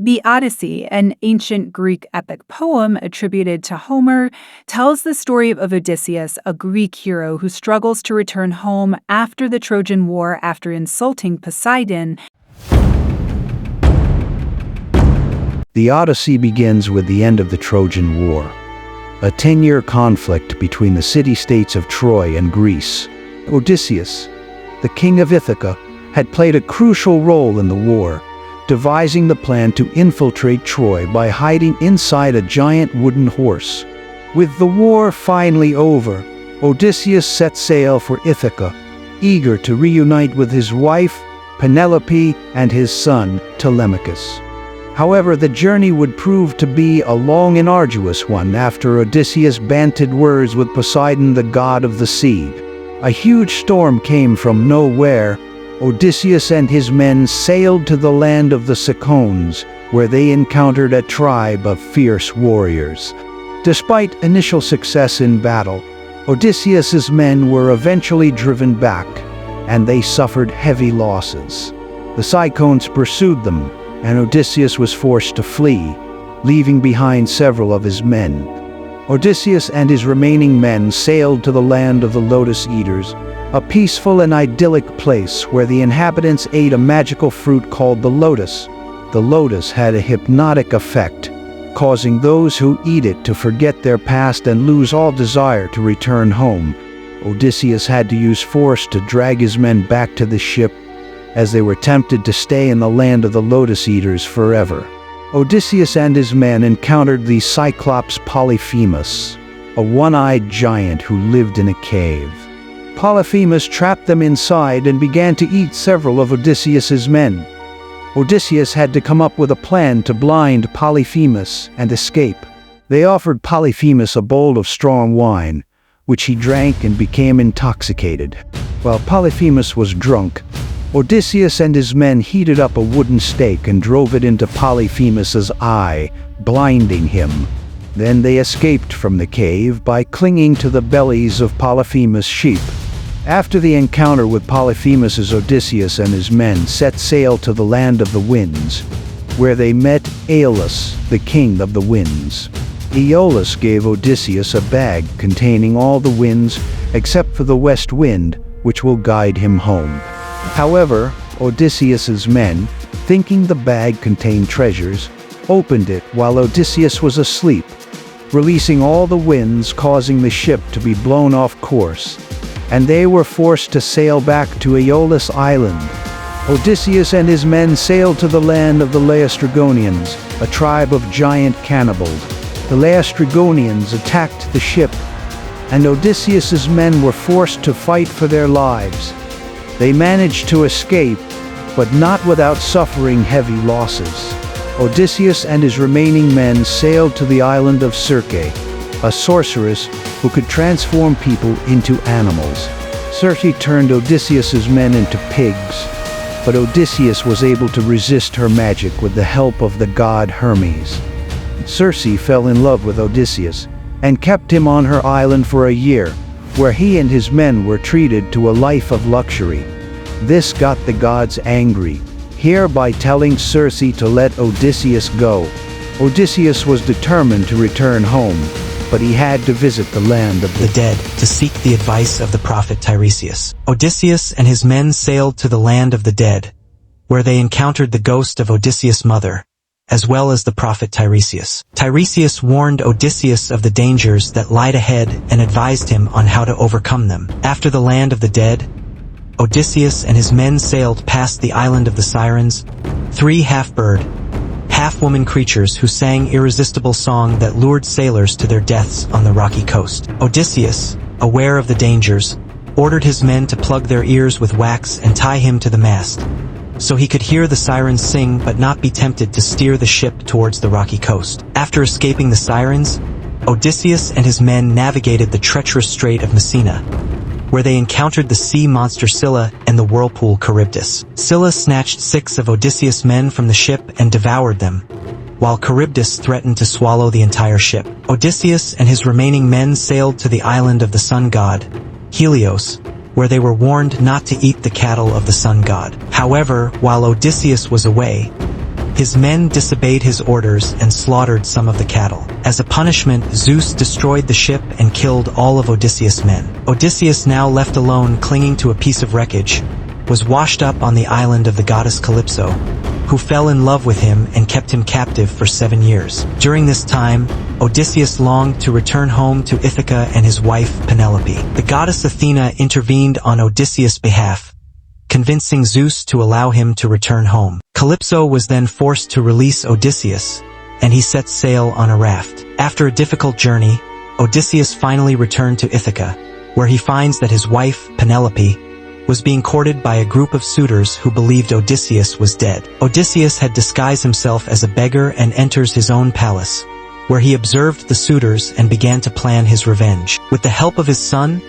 The Odyssey, an ancient Greek epic poem attributed to Homer, tells the story of Odysseus, a Greek hero who struggles to return home after the Trojan War after insulting Poseidon. The Odyssey begins with the end of the Trojan War, a 10-year conflict between the city-states of Troy and Greece. Odysseus, the king of Ithaca, had played a crucial role in the war, devising the plan to infiltrate Troy by hiding inside a giant wooden horse. With the war finally over, Odysseus set sail for Ithaca, eager to reunite with his wife, Penelope, and his son, Telemachus. However, the journey would prove to be a long and arduous one after Odysseus bantered words with Poseidon, the god of the sea. A huge storm came from nowhere. Odysseus and his men sailed to the land of the Cicones, where they encountered a tribe of fierce warriors. Despite initial success in battle, Odysseus's men were eventually driven back, and they suffered heavy losses. The Cicones pursued them, and Odysseus was forced to flee, leaving behind several of his men. Odysseus and his remaining men sailed to the land of the Lotus Eaters, a peaceful and idyllic place where the inhabitants ate a magical fruit called the lotus. The lotus had a hypnotic effect, causing those who eat it to forget their past and lose all desire to return home. Odysseus had to use force to drag his men back to the ship, as they were tempted to stay in the land of the Lotus Eaters forever. Odysseus and his men encountered the Cyclops Polyphemus, a one-eyed giant who lived in a cave. Polyphemus trapped them inside and began to eat several of Odysseus's men. Odysseus had to come up with a plan to blind Polyphemus and escape. They offered Polyphemus a bowl of strong wine, which he drank and became intoxicated. While Polyphemus was drunk, Odysseus and his men heated up a wooden stake and drove it into Polyphemus's eye, blinding him. Then they escaped from the cave by clinging to the bellies of Polyphemus' sheep. After the encounter with Polyphemus, Odysseus and his men set sail to the land of the winds, where they met Aeolus, the king of the winds. Aeolus gave Odysseus a bag containing all the winds except for the west wind, which will guide him home. However, Odysseus's men, thinking the bag contained treasures, opened it while Odysseus was asleep, releasing all the winds, causing the ship to be blown off course, and they were forced to sail back to Aeolus Island. Odysseus and his men sailed to the land of the Laestrygonians, a tribe of giant cannibals. The Laestrygonians attacked the ship, and Odysseus's men were forced to fight for their lives. They managed to escape, but not without suffering heavy losses. Odysseus and his remaining men sailed to the island of Circe, a sorceress who could transform people into animals. Circe turned Odysseus's men into pigs, but Odysseus was able to resist her magic with the help of the god Hermes. Circe fell in love with Odysseus and kept him on her island for a year, where he and his men were treated to a life of luxury. This got the gods angry, hereby telling Circe to let Odysseus go. Odysseus was determined to return home, but he had to visit the land of the dead to seek the advice of the prophet Tiresias. Odysseus and his men sailed to the land of the dead, where they encountered the ghost of Odysseus' mother, as well as the prophet Tiresias. Tiresias warned Odysseus of the dangers that lied ahead and advised him on how to overcome them. After the land of the dead, Odysseus and his men sailed past the island of the Sirens, 3 half-bird, half-woman creatures who sang irresistible song that lured sailors to their deaths on the rocky coast. Odysseus, aware of the dangers, ordered his men to plug their ears with wax and tie him to the mast, so he could hear the sirens sing but not be tempted to steer the ship towards the rocky coast. After escaping the sirens, Odysseus and his men navigated the treacherous Strait of Messina, where they encountered the sea monster Scylla and the whirlpool Charybdis. Scylla snatched 6 of Odysseus' men from the ship and devoured them, while Charybdis threatened to swallow the entire ship. Odysseus and his remaining men sailed to the island of the sun god, Helios, where they were warned not to eat the cattle of the sun god. However, while Odysseus was away, His men disobeyed his orders and slaughtered some of the cattle. As a punishment, Zeus destroyed the ship and killed all of Odysseus' men. Odysseus, now left alone clinging to a piece of wreckage, was washed up on the island of the goddess Calypso, who fell in love with him and kept him captive for 7 years. During this time, Odysseus longed to return home to Ithaca and his wife Penelope. The goddess Athena intervened on Odysseus' behalf, convincing Zeus to allow him to return home. Calypso was then forced to release Odysseus, and he set sail on a raft. After a difficult journey, Odysseus finally returned to Ithaca, where he finds that his wife, Penelope, was being courted by a group of suitors who believed Odysseus was dead. Odysseus had disguised himself as a beggar and enters his own palace, where he observed the suitors and began to plan his revenge. With the help of his son,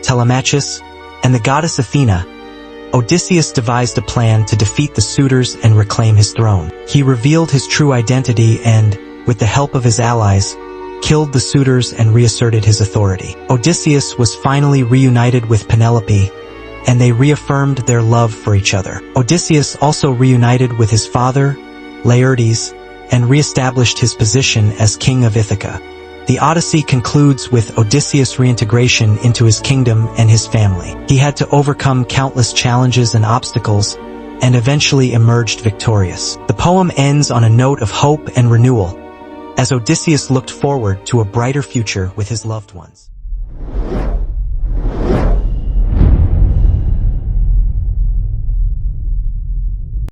Telemachus, and the goddess Athena, Odysseus devised a plan to defeat the suitors and reclaim his throne. He revealed his true identity and, with the help of his allies, killed the suitors and reasserted his authority. Odysseus was finally reunited with Penelope, and they reaffirmed their love for each other. Odysseus also reunited with his father, Laertes, and re-established his position as king of Ithaca. The Odyssey concludes with Odysseus' reintegration into his kingdom and his family. He had to overcome countless challenges and obstacles, and eventually emerged victorious. The poem ends on a note of hope and renewal, as Odysseus looked forward to a brighter future with his loved ones.